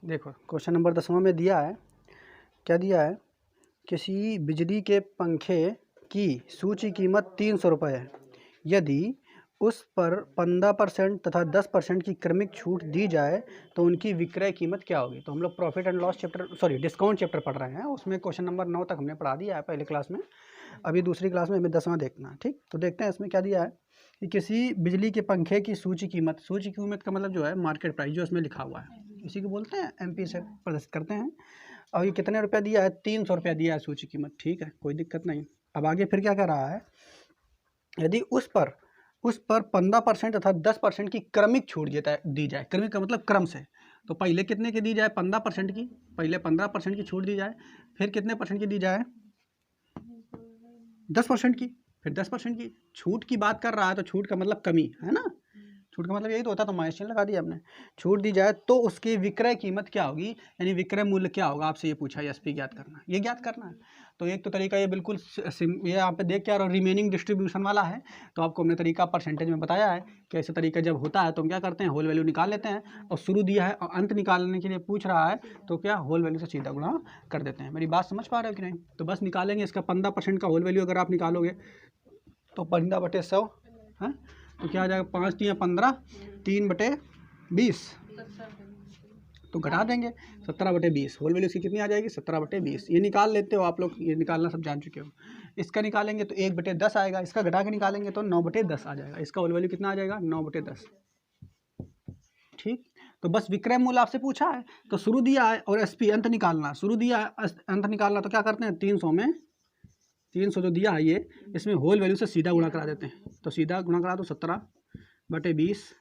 देखो question number 10वां में दिया है, क्या दिया है, किसी बिजली के पंखे की सूची कीमत 300 रुपये है। यदि उस पर 15% तथा 10% की क्रमिक छूट दी जाए तो उनकी विक्रय कीमत क्या होगी। तो हम लोग profit and loss chapter discount chapter पढ़ रहे हैं, उसमें क्वेश्चन नंबर 9 तक हमने पढ़ा दिया है पहले क्लास में। अभी दूसरी क्लास में हमें 10वां देखना है। ठीक, तो देखते हैं इसमें क्या दिया है कि किसी बिजली के पंखे की सूची कीमत का मतलब जो है मार्केट प्राइस, जो इसमें लिखा हुआ है इसी को बोलते हैं, MP से प्रदर्शित करते हैं। और ये कितने रुपया दिया है, 300 रुपया दिया है सूची कीमत। ठीक है, कोई दिक्कत नहीं। अब आगे फिर क्या कर रहा है, यदि उस पर 15% तथा 10% की क्रमिक छूट दी जाए। क्रमिक का मतलब क्रम से, तो पहले कितने की दी जाए, 15% की, पहले 15% की छूट दी जाए, फिर कितने परसेंट की दी जाए, 10% की, फिर 10% की। छूट की बात कर रहा है तो छूट का मतलब कमी है ना, छूट का मतलब यही तो होता है, तो माइनस चिन्ह लगा दिया हमने। छूट दी जाए तो उसकी विक्रय कीमत क्या होगी, यानी विक्रय मूल्य क्या होगा, आपसे ये पूछा है, SP ज्ञात करना, ये ज्ञात करना है। तो एक तो तरीका ये बिल्कुल ये यहाँ पे देख के आ रहा रिमेनिंग डिस्ट्रीब्यूशन वाला है, तो आपको हमने तरीका परसेंटेज में बताया है कि ऐसे तरीका जब होता है तो हम क्या करते हैं, होल वैल्यू निकाल लेते हैं, और शुरू दिया है और अंत निकालने के लिए पूछ रहा है तो क्या होल वैल्यू से सीधा गुणा कर देते हैं। मेरी बात समझ पा रहे हो कि नहीं। तो बस निकालेंगे इसका 15% का होल वैल्यू अगर आप निकालोगे तो 15/100 है, तो क्या आ जाएगा, 5 3 15, 3/20, तो घटा देंगे 17/20। होल वैल्यू इसकी कितनी आ जाएगी, 17/20। ये निकाल लेते हो आप लोग, ये निकालना सब जान चुके हो। इसका निकालेंगे तो 1/10 आएगा, इसका घटा के निकालेंगे तो 9/10 आ जाएगा। इसका होल वैल्यू कितना आ जाएगा, 9/10। ठीक, तो बस विक्रय मूल्य आपसे पूछा है तो शुरू दिया है और SP अंत निकालना, शुरू दिया है अंत निकालना, तो क्या करते हैं, 300 में 300 जो दिया है ये, इसमें होल वैल्यू से सीधा गुणा करा देते हैं। तो सीधा गुणा करा दो, 17/20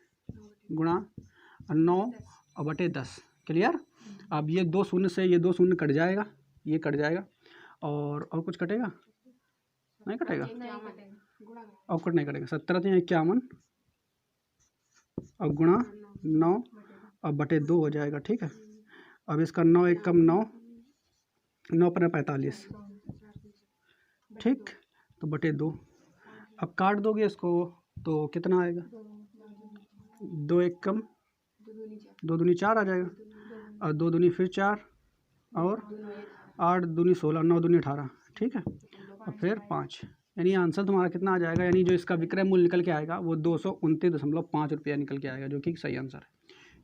गुणा 9/10। क्लियर। अब ये 2 शून्य से ये 2 शून्य कट जाएगा, ये कट जाएगा, और कुछ कटेगा, नहीं कटेगा, और कुछ नहीं कटेगा। 17 3 51 और गुणा 9/2 हो जाएगा। ठीक है, अब इसका 9 1 कम 9, 9×45। ठीक, तो /2। अब काट दोगे इसको तो कितना आएगा, 2 1 कम 2 दूनी 4 आ जाएगा, और 2 दूनी फिर 4, और 8 दूनी 16, 9 दूनी 18। ठीक है, और फिर 5, यानी आंसर तुम्हारा कितना आ जाएगा, यानी जो इसका विक्रय मूल्य निकल के आएगा वो 229.5 रुपया निकल के आएगा, जो कि सही आंसर है।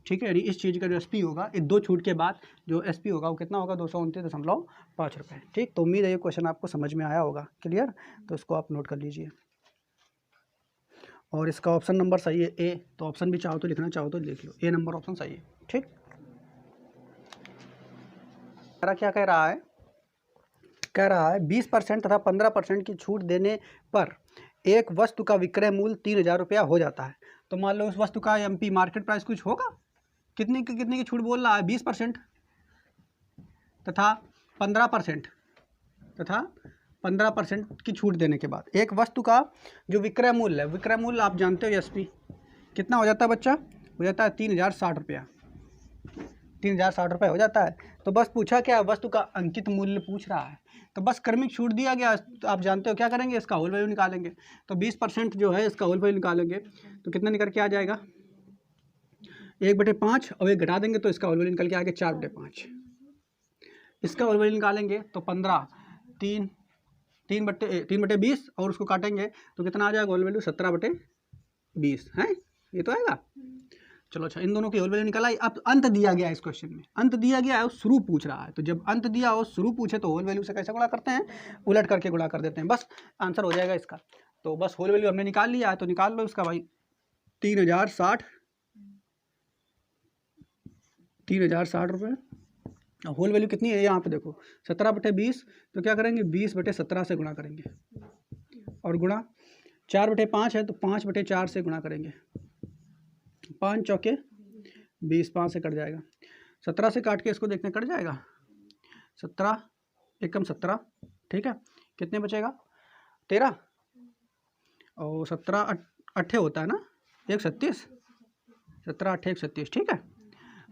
ठीक है, यानी इस चीज़ का जो SP होगा, इस 2 छूट के बाद जो SP होगा वो कितना होगा, 229.5 रुपये। ठीक, तो उम्मीद है ये क्वेश्चन आपको समझ में आया होगा। क्लियर, तो इसको आप नोट कर लीजिए। और इसका ऑप्शन नंबर सही है A, तो ऑप्शन भी चाहो तो लिखना, चाहो तो लिख लो, A नंबर ऑप्शन सही है। ठीक, क्या कह रहा है, कह रहा है 20% तथा 15% की छूट देने पर एक वस्तु का विक्रय मूल्य 3000 रुपया हो जाता है। तो मान लो उस वस्तु का MP मार्केट प्राइस कुछ होगा, कितने की छूट बोल रहा है, 20% तथा 15% की छूट देने के बाद एक वस्तु का जो विक्रय मूल्य है, विक्रय मूल्य आप जानते हो SP कितना हो जाता है बच्चा, हो जाता है 3060 रुपया, 3060 रुपये हो जाता है। तो बस पूछा क्या, वस्तु का अंकित मूल्य पूछ रहा है, तो बस क्रमिक छूट दिया गया, तो आप जानते हो क्या करेंगे, इसका होल वैल्यू निकालेंगे। तो 20% जो है इसका होल वैल्यू निकालेंगे तो कितना निकल के आ जाएगा, 1/5, और 1 घटा देंगे तो इसका होल वैल्यू निकल के आ गया 4/5। इसका होल वैल्यू निकालेंगे तो 15 3/20, और उसको काटेंगे तो कितना आ जाएगा होल वैल्यू, 17/20 है, ये तो आएगा। चलो अच्छा, इन दोनों की होल वैल्यू निकल आई। अब अंत दिया गया है, इस क्वेश्चन में अंत दिया गया है और शुरू पूछ रहा है, तो जब अंत दिया हो शुरू पूछे तो होल वैल्यू से कैसे गुणा करते हैं, उलट करके गुणा कर देते हैं, बस आंसर हो जाएगा इसका। तो बस होल वैल्यू हमने निकाल लिया है, तो निकाल लो इसका भाई, 3060 रुपये। होल वैल्यू कितनी है यहाँ पे देखो, 17/20, तो क्या करेंगे, 20/17 से गुणा करेंगे, और गुणा 4/5 है तो 5/4 से गुणा करेंगे, 5 चौके 20, 5 से कट जाएगा, 17 से काट के इसको देखते हैं कट जाएगा, 17 1 कम 17। ठीक है, कितने बचेगा, 13, और 17 8 होता है ना, 137, 17 8 137। ठीक है,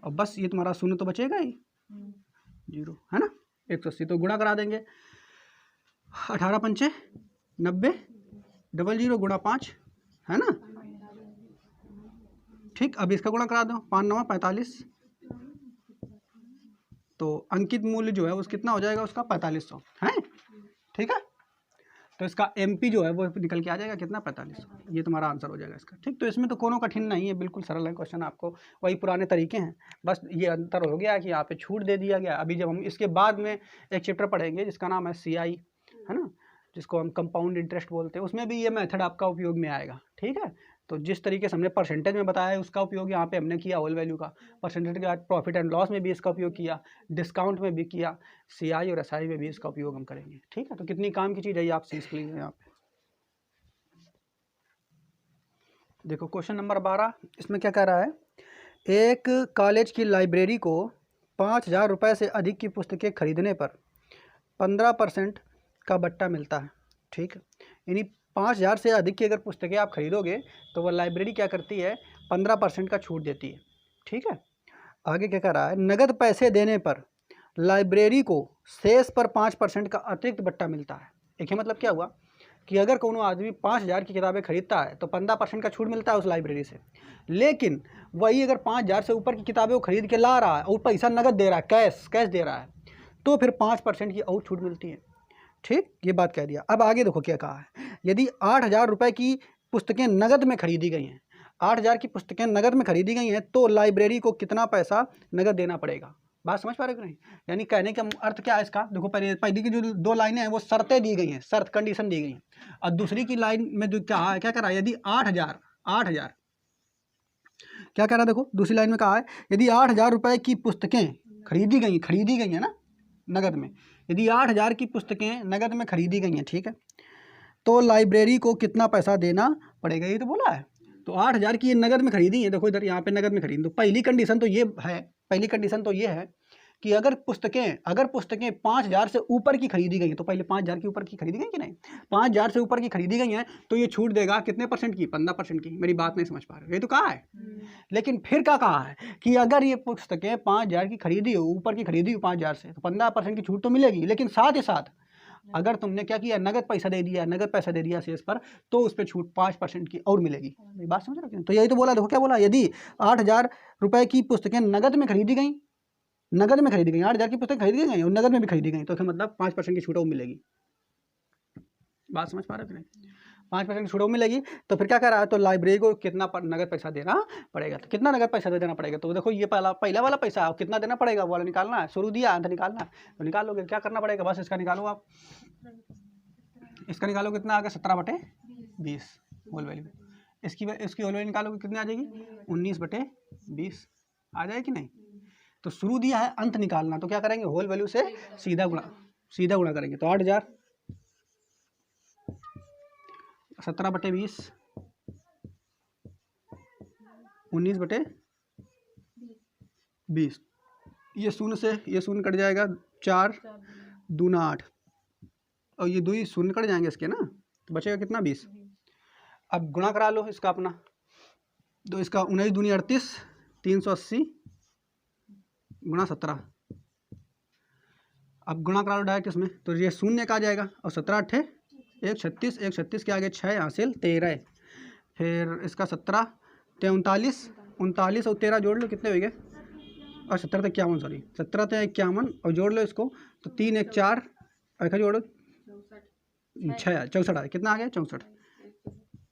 और बस ये तुम्हारा शून्य तो बचेगा ही, 0 है ना, 180, तो गुणा करा देंगे, 18 पंचे 90, 00 गुणा 5 है ना। ठीक, अब इसका गुणा करा दो, 5 9 45, तो अंकित मूल्य जो है वो कितना हो जाएगा उसका 4500 है, ठीक है। तो इसका MP जो है वो निकल के आ जाएगा कितना 4500, ये तुम्हारा आंसर हो जाएगा इसका, ठीक। तो इसमें तो कोनो कठिन नहीं है, बिल्कुल सरल है क्वेश्चन, आपको वही पुराने तरीके हैं, बस ये अंतर हो गया कि यहाँ पे छूट दे दिया गया। अभी जब हम इसके बाद में एक चैप्टर पढ़ेंगे जिसका नाम है CI, है ना, जिसको हम कंपाउंड इंटरेस्ट बोलते हैं, उसमें भी ये मेथड आपका उपयोग में आएगा, ठीक है। तो जिस तरीके से हमने परसेंटेज में बताया है उसका उपयोग यहाँ पे हमने किया, होल वैल्यू का परसेंटेज के बाद प्रॉफिट एंड लॉस में भी इसका उपयोग किया, डिस्काउंट में भी किया, CI और SI में भी इसका उपयोग हम करेंगे, ठीक है। तो कितनी काम की चीज़ है ये आप सीख लीजिए यहाँ पे। देखो क्वेश्चन नंबर 12, इसमें क्या कह रहा है, एक कॉलेज की लाइब्रेरी को 5000 रुपये से अधिक की पुस्तकें खरीदने पर 15% का बट्टा मिलता है, ठीक है। यानी 5000 से अधिक की अगर पुस्तकें आप खरीदोगे तो वह लाइब्रेरी क्या करती है, 15% का छूट देती है, ठीक है। आगे क्या कह रहा है, नगद पैसे देने पर लाइब्रेरी को शेष पर 5% का अतिरिक्त बट्टा मिलता है। एक मतलब क्या हुआ कि अगर कोनो आदमी 5000 की किताबें खरीदता है तो 15% का छूट मिलता है उस लाइब्रेरी से, लेकिन वही अगर 5000 से ऊपर की किताबें वो खरीद के ला रहा है और पैसा नगद दे रहा है, कैश दे रहा है, तो फिर 5% की और छूट मिलती है, ठीक। ये बात कह दिया। अब आगे देखो क्या कहा है, यदि 8000 रुपये की पुस्तकें नगद में खरीदी गई हैं, 8000 की पुस्तकें नगद में खरीदी गई हैं, तो लाइब्रेरी को कितना पैसा नगद देना पड़ेगा। बात समझ पा रहे हो कि नहीं, यानी कहने का अर्थ क्या है इसका, देखो पहली की जो 2 लाइनें हैं वो शर्तें दी गई हैं, शर्त कंडीशन दी गई हैं, और दूसरी की लाइन में जो क्या कह रहा है, यदि 8000 क्या कह रहा है, देखो दूसरी लाइन में कहा है यदि 8000 रुपये की पुस्तकें खरीदी गई है ना नगद में, यदि 8000 की पुस्तकें नगद में खरीदी गई हैं, ठीक है, तो लाइब्रेरी को कितना पैसा देना पड़ेगा, ये तो बोला है। तो 8000 की ये नगद में खरीदी है, देखो इधर यहाँ पे नगद में खरीदी, तो पहली कंडीशन तो ये है कि अगर पुस्तकें 5000 से ऊपर की खरीदी गई हैं, तो पहले 5000 के ऊपर की खरीदी गई कि नहीं, 5000 से ऊपर की खरीदी गई हैं, तो ये छूट देगा कितने परसेंट की, 15% की। मेरी बात नहीं समझ पा रहे, ये तो कहा है, लेकिन फिर क्या कहा है कि अगर ये पुस्तकें 5000 की खरीदी हो, ऊपर की खरीदी हो 5000 से, तो 15% की छूट तो मिलेगी, लेकिन साथ ही साथ अगर तुमने क्या किया, नगद पैसा दे दिया शेष पर, तो उस पर छूट 5% की और मिलेगी। बात समझ रहे हो? तो यही तो बोला, देखो क्या बोला, यदि 8000 रुपये की पुस्तकें नगद में खरीदी गई 8000 की पुस्तकें खरीदी गई और नगद में भी खरीदी गई, तो इसका मतलब 5% की छूट और मिलेगी। बात समझ पा रहे हो कि नहीं, 5% की छूट और मिलेगी। तो फिर क्या कर रहा है, तो लाइब्रेरी को कितना नगद पैसा देना पड़ेगा, तो कितना नगद पैसा देना पड़ेगा, तो देखो ये पहला वाला पैसा कितना देना पड़ेगा, वो वाला निकालना है, शुरू दिया अंत निकालना है, तो निकाल लोगे। क्या करना पड़ेगा, बस इसका निकालो आप, इसका निकालो कितना आ गया, 17/20 होल वैल्यू, इसकी होल वैल्यू निकालोगे कितनी आ जाएगी, 19/20 आ जाएगी कि नहीं। तो शुरू दिया है, अंत निकालना, तो क्या करेंगे, होल वैल्यू से सीधा गुणा करेंगे, तो 8000 17/20 19/20, ये शून्य कट जाएगा, 4 दूना 8, और ये 2 शून्य कट जाएंगे इसके ना, तो बचेगा कितना, 20। अब गुणा करा लो इसका अपना, तो इसका 19 दूनी 38, 380 गुणा 17, अब गुणा करा लो डायरेक्ट इसमें, तो ये शून्य का आ जाएगा, और 17 8 136 के आगे 6 हासिल 13, फिर इसका 17 39 और 13 जोड़ लो, कितने हो गए, और 17 तक 51, सॉरी 17 तक 51, और जोड़ लो इसको, तो 3 1 4 और जोड़ो 6 64, कितना आ गया, 64,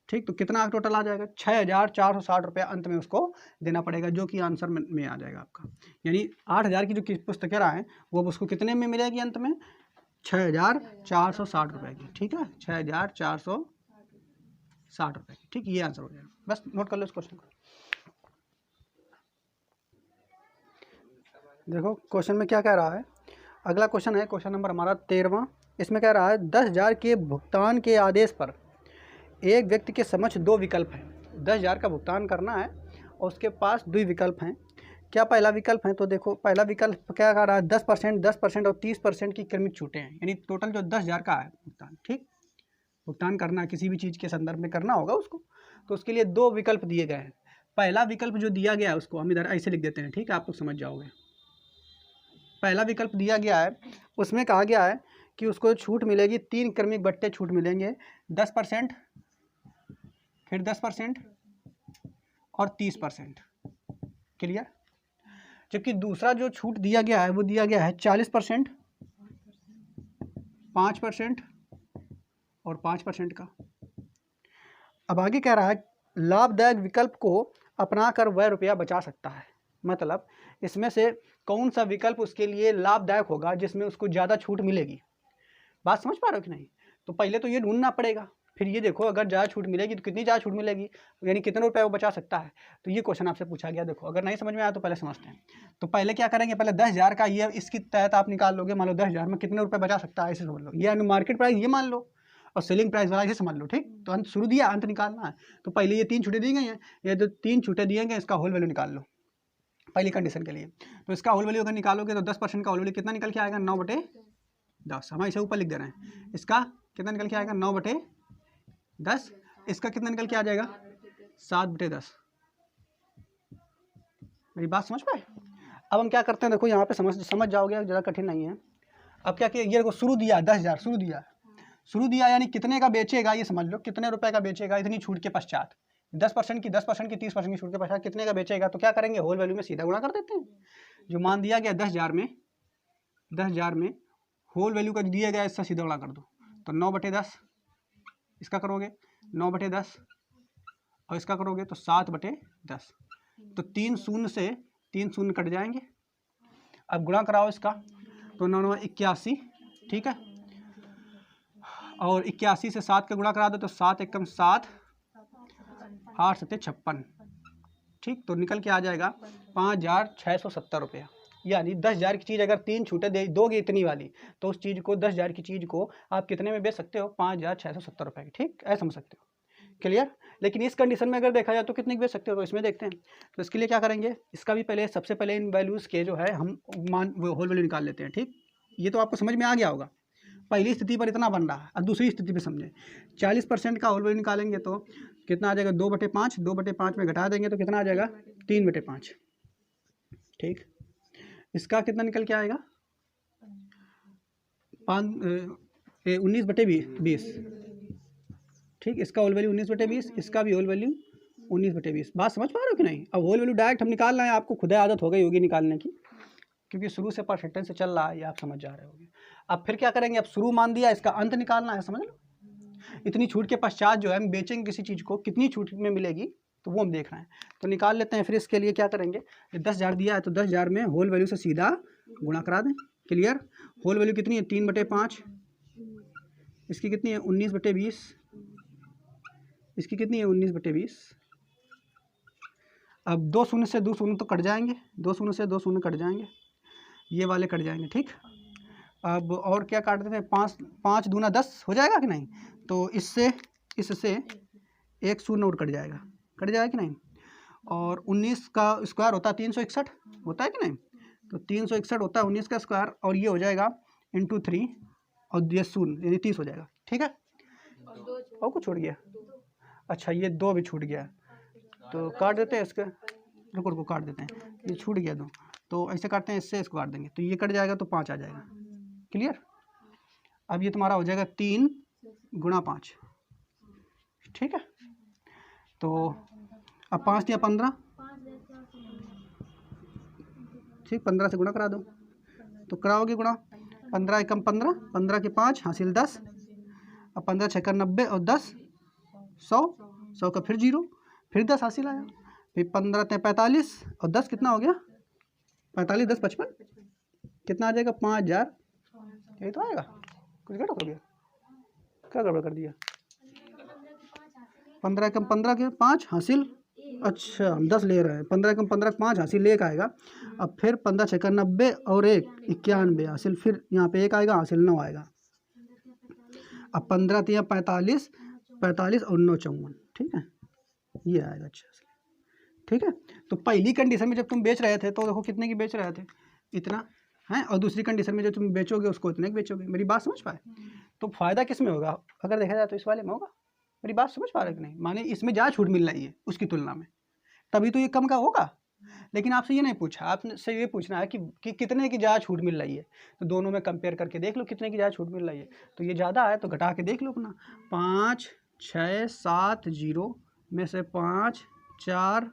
ठीक। तो कितना टोटल आ जाएगा, 6460 रुपये अंत में उसको देना पड़ेगा, जो कि आंसर में आ जाएगा आपका। यानी 8000 की जो पुस्तकें रहा है वो उसको कितने में मिलेगी अंत में, 6460 रुपये की, ठीक है, 6460 रुपये की, ठीक। ये आंसर हो जाएगा, बस नोट कर लो इस क्वेश्चन को। देखो क्वेश्चन में क्या कह रहा है, अगला क्वेश्चन है क्वेश्चन नंबर हमारा 13वां। इसमें कह रहा है 10,000 के भुगतान के आदेश पर एक व्यक्ति के समक्ष 2 विकल्प हैं। 10,000 का भुगतान करना है और उसके पास 2 विकल्प हैं। क्या पहला विकल्प है, तो देखो पहला विकल्प क्या कह रहा है, 10% और 30% की क्रमिक छूटें हैं, यानी टोटल जो 10,000 का है भुगतान, ठीक, भुगतान करना किसी भी चीज़ के संदर्भ में करना होगा उसको, तो उसके लिए 2 विकल्प दिए गए हैं। पहला विकल्प जो दिया गया है उसको हम इधर ऐसे लिख देते हैं, ठीक है, आप लोग समझ जाओगे। पहला विकल्प दिया गया है, उसमें कहा गया है कि उसको छूट मिलेगी, 3 क्रमिक बट्टे छूट मिलेंगे, 10%, फिर 10% और 30%। क्लियर। जबकि दूसरा जो छूट दिया गया है वो दिया गया है 40%, 5% और 5% का। अब आगे कह रहा है लाभदायक विकल्प को अपनाकर वह रुपया बचा सकता है। मतलब इसमें से कौन सा विकल्प उसके लिए लाभदायक होगा जिसमें उसको ज़्यादा छूट मिलेगी। बात समझ पा रहे हो कि नहीं? तो पहले तो ये ढूंढना पड़ेगा, फिर ये देखो अगर ज़्यादा छूट मिलेगी तो कितनी ज़्यादा छूट मिलेगी, यानी कितने रुपए वो बचा सकता है। तो ये क्वेश्चन आपसे पूछा गया। देखो अगर नहीं समझ में आया तो पहले समझते हैं। तो पहले क्या करेंगे, पहले 10,000 का ये इसके तहत आप निकाल लोगे। मान लो 10,000 में कितने रुपए बचा सकता है ऐसे समझ लो, ये मार्केट प्राइस ये मान लो और सेलिंग प्राइस वाला ये समझ लो। ठीक, तो अंत शुरू दिया, अंत निकालना है। तो पहले ये 3 छूटें दी गई हैं, ये जो 3 छूटें दिए गए इसका होल वैल्यू निकाल लो पहली कंडीशन के लिए। तो इसका होल वैल्यू अगर निकालोगे तो 10% का होल वैल्यू कितना निकल के आएगा, 9/10। हम इसे ऊपर लिख दे रहे हैं। इसका कितना निकल के आएगा, 9/10। इसका कितना निकल के आ जाएगा, 7/10। मेरी बात समझ पाए? अब हम क्या करते हैं, देखो यहाँ पे समझ जाओगे, ज़्यादा कठिन नहीं है। अब क्या किया, ये देखो शुरू दिया 10,000, शुरू दिया यानी कितने का बेचेगा ये समझ लो, कितने रुपए का बेचेगा इतनी छूट के पश्चात। 10% की 30% की छूट के पश्चात कितने का बेचेगा। तो क्या करेंगे, होल वैल्यू में सीधा गुणा कर देते हैं। जो मान दिया गया 10,000 में होल वैल्यू का दिया गया इससे सीधा गुणा कर दो। तो 9/10 इसका करोगे 9/10 और इसका करोगे तो 7/10। तो 3 शून्य से 3 शून्य कट जाएंगे। अब गुणा कराओ इसका, तो 9 9 81, ठीक है। और 81 से 7 का गुणा करा दो तो 7 एकम 7, 8 7 56, ठीक। तो निकल के आ जाएगा 5,670 रुपया। यानी 10,000 की चीज़ अगर 3 छूटें दे दोगे इतनी वाली, तो उस चीज़ को 10,000 की चीज़ को आप कितने में बेच सकते हो, 5,670 रुपये की। ठीक, ऐसा समझ सकते हो, क्लियर। लेकिन इस कंडीशन में अगर देखा जाए तो कितने की बेच सकते हो, तो इसमें देखते हैं। तो इसके लिए क्या करेंगे, इसका भी पहले सबसे पहले इन वैल्यूज़ के जो है हम होल वैल्यू निकाल लेते हैं। ठीक, ये तो आपको समझ में आ गया होगा। पहली स्थिति पर इतना बन रहा है, अब दूसरी स्थिति पे समझें। 40% का होल वैल्यू निकालेंगे तो कितना आ जाएगा, 2/5। 2/5 में घटा देंगे तो कितना आ जाएगा, 3/5। ठीक, इसका कितना निकल के आएगा, 19/20। ठीक, इसका होल वैल्यू 19/20, इसका भी होल वैल्यू 19/20। बात समझ पा रहे हो कि नहीं? अब होल वैल्यू डायरेक्ट हम निकालना है, आपको खुद आदत हो गई होगी निकालने की, क्योंकि शुरू से परसेंटेज से चल रहा है, ये आप समझ जा रहे होगे। अब फिर क्या करेंगे, अब शुरू मान दिया, इसका अंत निकालना है, समझ लो। इतनी छूट के पश्चात जो है हम बेचेंगे किसी चीज़ को, कितनी छूट में मिलेगी तो वो हम देख रहे हैं। तो निकाल लेते हैं। फिर इसके लिए क्या करेंगे, 10,000 दिया है तो 10,000 में होल वैल्यू से सीधा गुणा करा दें, क्लियर। होल वैल्यू कितनी है, 3/5। इसकी कितनी है, 19/20। इसकी कितनी है, 19/20। अब 2 शून्य से 2 शून्य तो कट जाएंगे, 2 शून्य से 2 शून्य कट जाएंगे, ये वाले कट जाएंगे। ठीक, अब और क्या काट देते हैं, 5 दूना 10 हो जाएगा कि नहीं। तो इससे 1 शून्य और कट जाएगा कि नहीं। और 19 का स्क्वायर होता है 361, होता है कि नहीं। तो 361 होता है 19 का स्क्वायर, और ये हो जाएगा इंटू 3 और ये शून्य यानी 30 हो जाएगा। ठीक है, और कुछ छूट गया, अच्छा ये 2 भी छूट गया, तो काट देते हैं इसका, रुको काट देते हैं, ये छूट गया 2, तो ऐसे काटते हैं, इससे इसको काट देंगे तो ये कट जाएगा तो 5 आ जाएगा, क्लियर। अब ये तुम्हारा हो जाएगा 3 × 5, ठीक है। तो अब 5 दिया 15, ठीक, 15 से गुणा करा दो, तो कराओगे गुणा, 15 एकम 15, 15 के 5 हासिल 10। अब 15 छक्का 90 और 10 100, 100 का फिर 0, फिर 10 हासिल आया, फिर 15 ते 45 और 10 कितना हो गया, 45 10 55, कितना आ जाएगा, 5,000। यही तो आएगा, कुछ गड़बड़ हो गया, क्या गड़बड़ कर दिया। 15 एकम 15 के 5 हासिल, अच्छा हम 10 ले रहे हैं, 15 एकम 15 के 5 हासिल 1 आएगा। अब फिर 15 छक्का 90 और 1 91 हासिल, फिर यहाँ पे 1 आएगा हासिल 9 आएगा। अब 15 तिया 45, 45 और 9 54, ठीक है, ये आएगा। अच्छा ठीक है, तो पहली कंडीशन में जब तुम बेच रहे थे तो देखो कितने की बेच रहे थे, इतना है, और दूसरी कंडीशन में जब तुम बेचोगे उसको इतने की बेचोगे। मेरी बात समझ पाए? तो फायदा किस में होगा अगर देखा जाए तो इस वाले में होगा। मेरी बात समझ पा रहे कि नहीं, माने इसमें ज़्यादा छूट मिल रही है उसकी तुलना में, तभी तो ये कम का होगा। लेकिन आपसे ये नहीं पूछा, आपसे ये पूछना है कि कितने की ज़्यादा छूट मिल रही है, तो दोनों में कंपेयर करके देख लो कितने की ज़्यादा छूट मिल रही है। तो ये ज़्यादा है तो घटा के देख लो अपना, 5 6 7 0 में से 5 4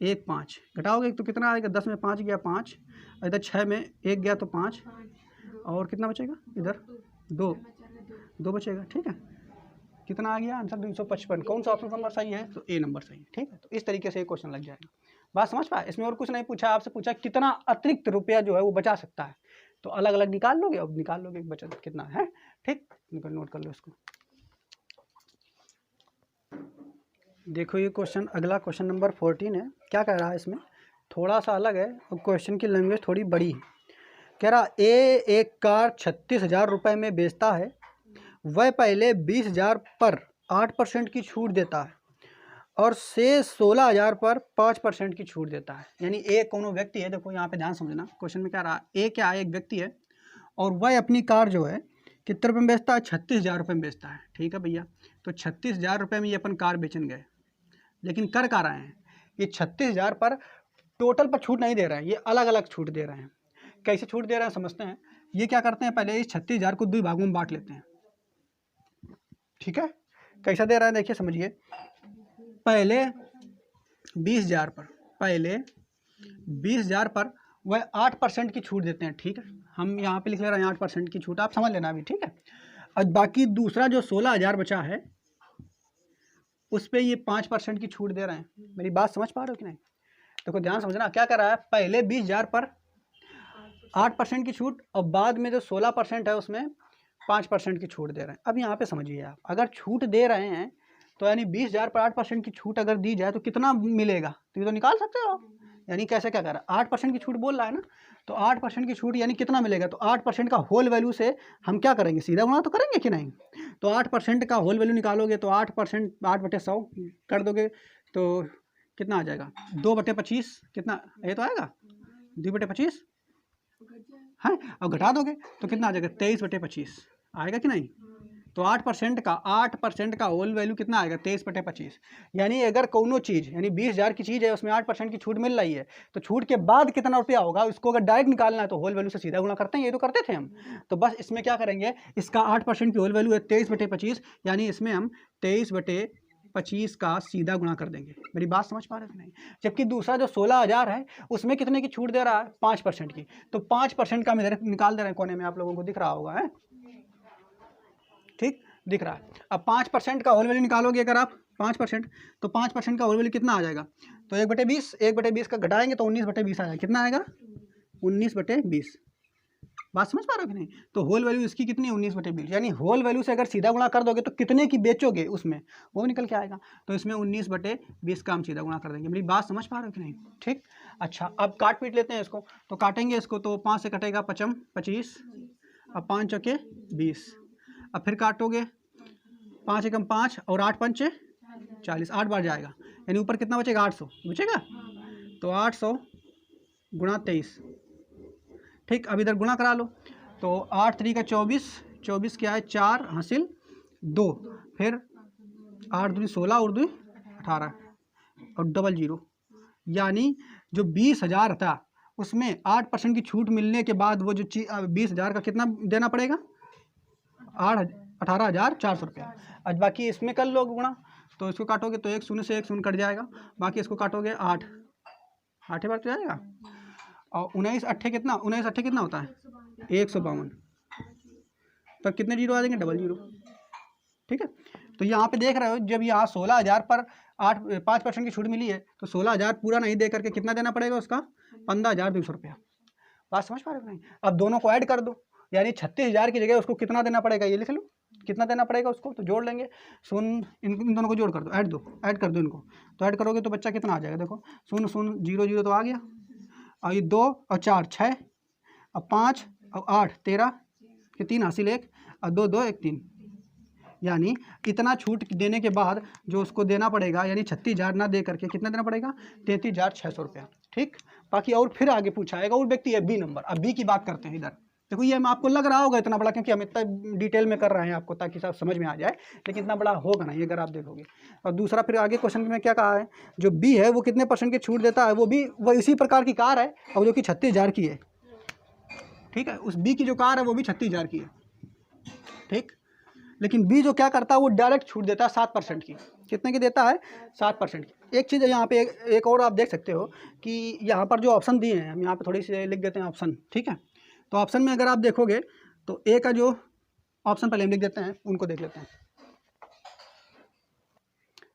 1 5 घटाओगे तो कितना आएगा, 10 में 5 गया 5, इधर 6 में 1 गया तो 5, और कितना बचेगा इधर 2 बचेगा। ठीक है, कितना आ गया आंसर 255। कौन सा ऑप्शन नंबर सही है, तो ए नंबर सही है। ठीक है, तो इस तरीके से एक क्वेश्चन लग जाएगा। बात समझ पाए, इसमें और कुछ नहीं पूछा, आपसे पूछा कितना अतिरिक्त रुपया जो है वो बचा सकता है, तो अलग अलग निकाल लोगे, अब निकाल लोगे बचत कितना है। ठीक, नोट कर लो इसको। देखो ये क्वेश्चन, अगला क्वेश्चन नंबर 14 है। क्या कह रहा है इसमें, थोड़ा सा अलग है और क्वेश्चन की लैंग्वेज थोड़ी बड़ी है। कह रहा ए एक कार 36,000 रुपये में बेचता है, वह पहले 20,000 पर 8% की छूट देता है और शेष 16,000 पर 5% की छूट देता है। यानी ए कोनो व्यक्ति है, देखो यहाँ पे ध्यान समझना, क्वेश्चन में क्या रहा, ए क्या है, एक व्यक्ति है और वह अपनी कार जो है कितने रुपये में बेचता है, 36,000 रुपये में बेचता है। ठीक है भैया, तो 36,000 रुपये में ये अपन कार बेचन गए, लेकिन कर क्या रहे हैं, ये 36,000 पर टोटल पर छूट नहीं दे रहे हैं, ये अलग अलग छूट दे रहे हैं। कैसे छूट दे रहे हैं समझते हैं। ये क्या करते हैं, पहले इस 36,000 को 2 भागों में बांट लेते हैं। ठीक है, कैसा दे रहा है देखिए समझिए, पहले 20,000 पर, पहले 20,000 पर वह 8% की छूट देते हैं। ठीक है, हम यहाँ पे लिख ले रहे हैं 8% की छूट, आप समझ लेना अभी। ठीक है, और बाकी दूसरा जो 16,000 बचा है उस पर ये 5% की छूट दे रहे हैं। मेरी बात समझ पा रहे हो कि नहीं, देखो ध्यान समझना, क्या कर रहा है, पहले 20,000 पर 8% की छूट और बाद में जो 16% है उसमें 5% की छूट दे रहे हैं। अब यहाँ पे समझिए आप, अगर छूट दे रहे हैं तो यानी 20,000 पर 8% की छूट अगर दी जाए तो कितना मिलेगा, तो ये तो निकाल सकते हो। यानी कैसे क्या कर रहा है, 8% की छूट बोल रहा है ना, तो 8% की छूट यानी कितना मिलेगा, तो 8% का होल वैल्यू से हम क्या करेंगे, सीधा गुणा तो करेंगे कि नहीं। तो 8% का होल वैल्यू निकालोगे तो 8% 8/100 कर दोगे तो कितना आ जाएगा, 2/25, कितना ये तो आएगा 2/25 है, और घटा दोगे तो कितना आ जाएगा 23/25 आएगा कि नहीं। तो 8% का होल वैल्यू कितना आएगा 23/25। यानी अगर कोनो चीज़ यानी 20,000 की चीज़ है उसमें 8% की छूट मिल रही है, तो छूट के बाद कितना रुपया होगा उसको अगर डायरेक्ट निकालना है तो होल वैल्यू से सीधा गुणा करते हैं, ये तो करते थे हम। तो बस इसमें क्या करेंगे, इसका 8% की होल वैल्यू है 23/25, यानी इसमें हम 23/25 का सीधा गुणा कर देंगे। मेरी बात समझ पा रहे थे नहीं। जबकि दूसरा जो 16,000 है उसमें कितने की छूट दे रहा है, 5% की, तो 5% का हम इधर निकाल दे रहे हैं, कोने में आप लोगों को दिख रहा होगा है, ठीक दिख रहा है। अब 5% का होल वैल्यू निकालोगे अगर आप 5%, तो 5% का होल वैल्यू कितना आ जाएगा, तो 1/20, 1/20 का घटाएंगे तो 19/20 आएगा, कितना आएगा 19/20। बात समझ पा रहे हो कि नहीं। तो होल वैल्यू इसकी कितनी 19/20, यानी होल वैल्यू से अगर सीधा गुणा कर दोगे तो कितने की बेचोगे उसमें वो निकल के आएगा। तो इसमें 19/20 का हम सीधा गुणा कर देंगे। मेरी बात समझ पा रहे हो कि नहीं, ठीक। अच्छा, अब काट पीट लेते हैं इसको, तो काटेंगे इसको तो 5 से कटेगा 5 25, अब 5 चौके 20, अब फिर काटोगे 5 एकम 5 और 8 पंचे 40, 8 बार जाएगा, यानी ऊपर कितना बचेगा 800 बचेगा। तो 800 गुणा 23, ठीक। अब इधर गुणा करा लो, तो 8 3 का 24, 24 क्या है 4 हासिल 2, फिर 8 दूनी 16 और 2 18 और डबल 0, यानी जो 20,000 था उसमें 8% की छूट मिलने के बाद वो जो 20,000 का कितना देना पड़ेगा 18,400 रुपया। आज बाकी इसमें कर लो गुणा, तो इसको काटोगे तो 1 शून्य से 1 शून्य कट जाएगा, बाकी इसको काटोगे 8 बार तो जाएगा, और 19 अट्ठे कितना, 19 अट्ठे कितना होता है 152, तब कितने जीरो आ जाएंगे डबल 0, ठीक है। तो यहाँ पे देख रहे हो जब यहाँ 16,000 पर 5% की छूट मिली है तो 16,000 पूरा नहीं दे करके कितना देना पड़ेगा उसका 15,200 रुपया। बात समझ पा रहे हो नहीं। अब दोनों को ऐड कर दो, यानी 36,000 की जगह उसको कितना देना पड़ेगा ये लिख लो, कितना देना पड़ेगा उसको, तो जोड़ लेंगे शून्य, इन दोनों को जोड़ कर दो, ऐड कर दो इनको, तो ऐड करोगे तो बच्चा कितना आ जाएगा, देखो 0 0 0 0 तो आ गया, और ये 2 और 4 6, और 5 और 8 13 के 3 हासिल 1, और 2 2 1 3, यानी इतना छूट देने के बाद जो उसको देना पड़ेगा, यानी 36,000 ना दे करके कितना देना पड़ेगा 33,600 रुपया, ठीक। बाकी और फिर आगे पूछा आएगा और व्यक्ति है बी नंबर। अब बी की बात करते हैं इधर, देखो ये आपको लग रहा होगा इतना बड़ा, क्योंकि हम इतना डिटेल में कर रहे हैं आपको ताकि सब समझ में आ जाए, लेकिन इतना बड़ा होगा नहीं अगर आप देखोगे। और दूसरा फिर आगे क्वेश्चन में क्या कहा है, जो बी है वो कितने % की छूट देता है, वो इसी प्रकार की कार है और जो कि 36,000 की है, ठीक है। उस बी की जो कार है वो भी 36,000 की है, ठीक। लेकिन बी जो क्या करता है वो डायरेक्ट छूट देता है 7% की। कितने की देता है? 7% की। एक चीज़ यहाँ पे एक और आप देख सकते हो कि यहाँ पर जो ऑप्शन दिए हैं, हम यहाँ पे थोड़ी सी लिख देते हैं ऑप्शन, ठीक है। तो ऑप्शन में अगर आप देखोगे तो ए का जो ऑप्शन पहले हम लिख देते हैं, उनको देख लेते हैं।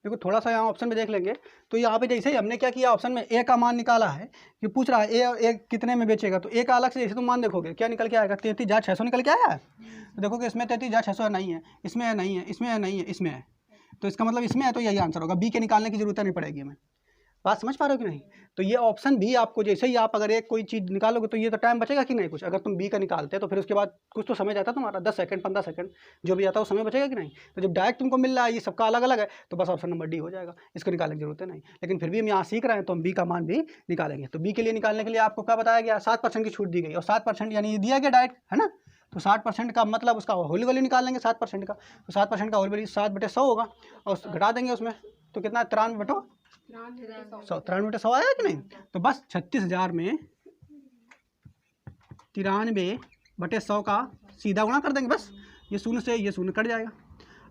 देखो थोड़ा सा यहाँ ऑप्शन में देख लेंगे तो यहाँ पे जैसे ही हमने क्या किया, ऑप्शन में ए का मान निकाला है कि पूछ रहा है ए कितने में बेचेगा, तो ए का अलग से जैसे तुम मान देखोगे क्या निकल के आएगा, 33,600 निकल के आया है। तो देखोगे इसमें 33,600 नहीं है, इसमें है नहीं है, इसमें है नहीं है, इसमें है, तो इसका मतलब इसमें है, तो यही आंसर होगा। बी के निकालने की जरूरत नहीं पड़ेगी हमें। बात समझ पा रहे हो कि नहीं? तो ये ऑप्शन भी आपको जैसे ही आप अगर एक कोई चीज़ निकालोगे तो ये तो टाइम बचेगा कि नहीं कुछ। अगर तुम बी का निकालते तो फिर उसके बाद कुछ तो समय जाता तुम्हारा, 10 सेकंड 15 सेकंड जो भी आता है वो समय बचेगा कि नहीं। तो जब डायरेक्ट तुमको मिल रहा है, ये सबका अलग अलग है, तो बस ऑप्शन नंबर डी हो जाएगा, इसको निकालने की जरूरत है नहीं। लेकिन फिर भी हम यहाँ सीख रहे हैं तो हम बी का मान भी निकालेंगे। तो बी के लिए निकालने के लिए आपको क्या बताया गया, 7% की छूट दी गई, और 7% यानी दिया गया डायरेक्ट, है ना। तो 60% का मतलब उसका होल वैल्यू निकाल लेंगे 7% का। तो 7% का होल वैल्यू 7/100 होगा, और घटा देंगे उसमें, तो कितना 93/100 आया कि नहीं। तो बस 36,000 में 93/100 का सीधा गुणा कर देंगे, बस ये शून्य से ये शून्य कट जाएगा।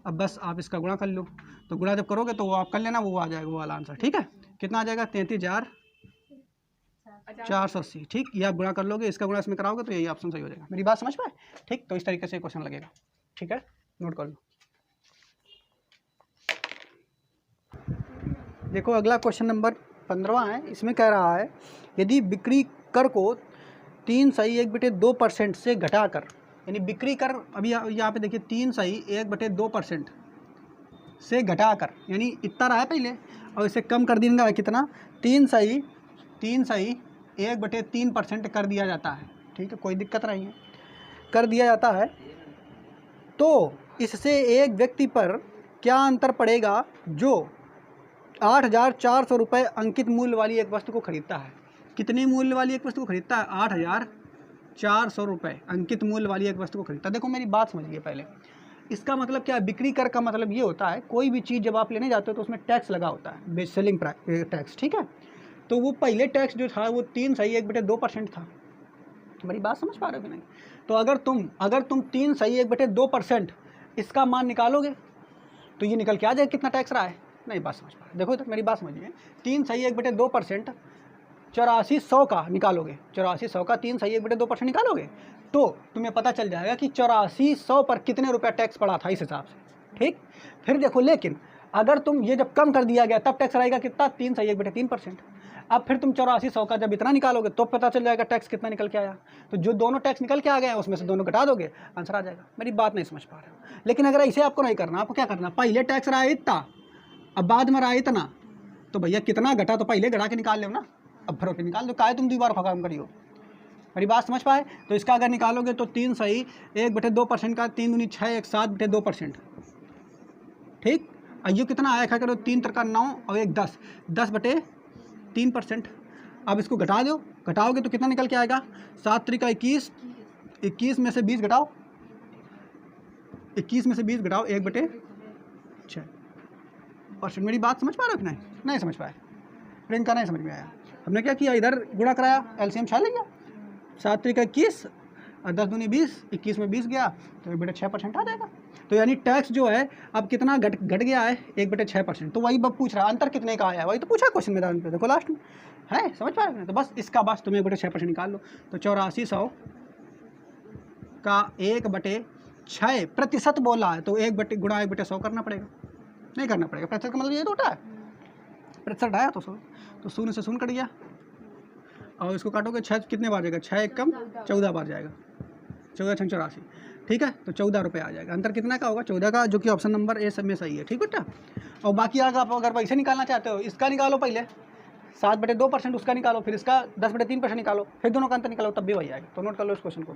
अब बस आप इसका गुणा कर लो, तो गुणा जब करोगे तो वो आप कर लेना, वो आ जाएगा वो वाला आंसर, ठीक है। कितना आ जाएगा? 33,480, ठीक। ये आप गुणा कर लोगे, इसका गुणा इसमें कराओगे तो यही ऑप्शन सही हो जाएगा। मेरी बात समझ पाए? ठीक, तो इस तरीके से क्वेश्चन लगेगा, ठीक है, नोट कर लो। देखो अगला क्वेश्चन नंबर 15 है। इसमें कह रहा है यदि बिक्री कर को 3/1/2% से घटाकर, यानी बिक्री कर अभी यहाँ पे देखिए 3/1/2% से घटाकर, यानी इतना रहा है पहले और इसे कम कर देंगे कितना, 3/1/3% कर दिया जाता है, ठीक है, कोई दिक्कत नहीं है, कर दिया जाता है। तो इससे एक व्यक्ति पर क्या अंतर पड़ेगा जो 8,400 रुपये अंकित मूल्य वाली एक वस्तु को खरीदता है। कितनी मूल्य वाली एक वस्तु को खरीदता है? 8,400 रुपये अंकित मूल्य वाली एक वस्तु को खरीदता है। देखो मेरी बात समझिए पहले, इसका मतलब क्या है? बिक्री कर का मतलब ये होता है कोई भी चीज़ जब आप लेने जाते हो तो उसमें टैक्स लगा होता है, बेस्ट सेलिंग टैक्स, ठीक है। तो वो पहले टैक्स जो था वो 3/1/2% था। मेरी बात समझ पा रहे हो कि नहीं? तो अगर तुम 3/1/2% इसका मान निकालोगे तो ये निकल के आ जाए कितना टैक्स रहा है। नहीं बात समझ पा रहे? देखो तो मेरी बात समझिए, 3/1/2% 8400 का निकालोगे, 8400 का 3/1/2% निकालोगे तो तुम्हें पता चल जाएगा कि 8400 पर कितने रुपया टैक्स पड़ा था इस हिसाब से, ठीक। फिर देखो, लेकिन अगर तुम ये जब कम कर दिया गया तब टैक्स रहेगा कितना, 3/1/3%। अब फिर तुम 8400 का जब इतना निकालोगे तो पता चल जाएगा टैक्स कितना निकल के आया। तो जो दोनों टैक्स निकल के आ गए हैं उसमें से दोनों घटा दोगे, आंसर आ जाएगा। मेरी बात नहीं समझ पा रहे हो? लेकिन अगर ऐसे आपको नहीं करना, आपको क्या करना, पहले टैक्स रहा है इतना, अब बाद में रहा है इतना, तो भैया कितना घटा तो पहले घटा के निकाल लो ना, अब भर के निकाल दो, काहे तुम दीवार काम करियो। मेरी बात समझ पाए? तो इसका अगर निकालोगे तो 3/1/2% का 3 दूनी 6 1 7/2%, ठीक। ये कितना आया, खा करो 3 3 9 और 1 10, 10/3%। अब इसको घटा दो, घटाओगे तो कितना निकल के आएगा, 7 3 21, 21 में से 20 घटाओ, 21 में से 20 घटाओ 1/6%। मेरी बात समझ पा रहे हो कि नहीं? नहीं समझ पाए? फिर इनका नहीं समझ में आया। हमने क्या किया, इधर गुणा कराया, एलसीएम 6 ले गया, 7 3 21 और 10 दूनी 20, 21 में 20 गया तो 1/6% आ जाएगा। तो यानी टैक्स जो है अब कितना घट गया है, 1/6%। तो वही बब पूछ रहा है अंतर कितने का आया है, वही तो पूछा क्वेश्चन में पे, देखो लास्ट में है, समझ पा रहे हैं? तो बस इसका बस तुम्हें 1/6% निकाल लो, तो 8400 का 1/6% बोला है, तो 1/100 करना पड़ेगा, नहीं करना पड़ेगा। प्रतिशत का मतलब ये तो होता है, प्रतिशत आया तो 100, तो 0 से 0 कट गया, और इसको काटोगे 6 कितने बार जाएगा, 6 1 कम 14 बार जाएगा, 14 6 84, ठीक है। तो 14 रुपये आ जाएगा। अंतर कितना का होगा, 14 का, जो कि ऑप्शन नंबर ए सब में सही है, ठीक बेटा। और बाकी आप अगर पैसे निकालना चाहते हो, इसका निकालो पहले 7/2% उसका निकालो, फिर इसका 10/3% निकालो, फिर दोनों का अंतर निकालो, तब भी वही आएगा। तो नोट कर लो इस क्वेश्चन को।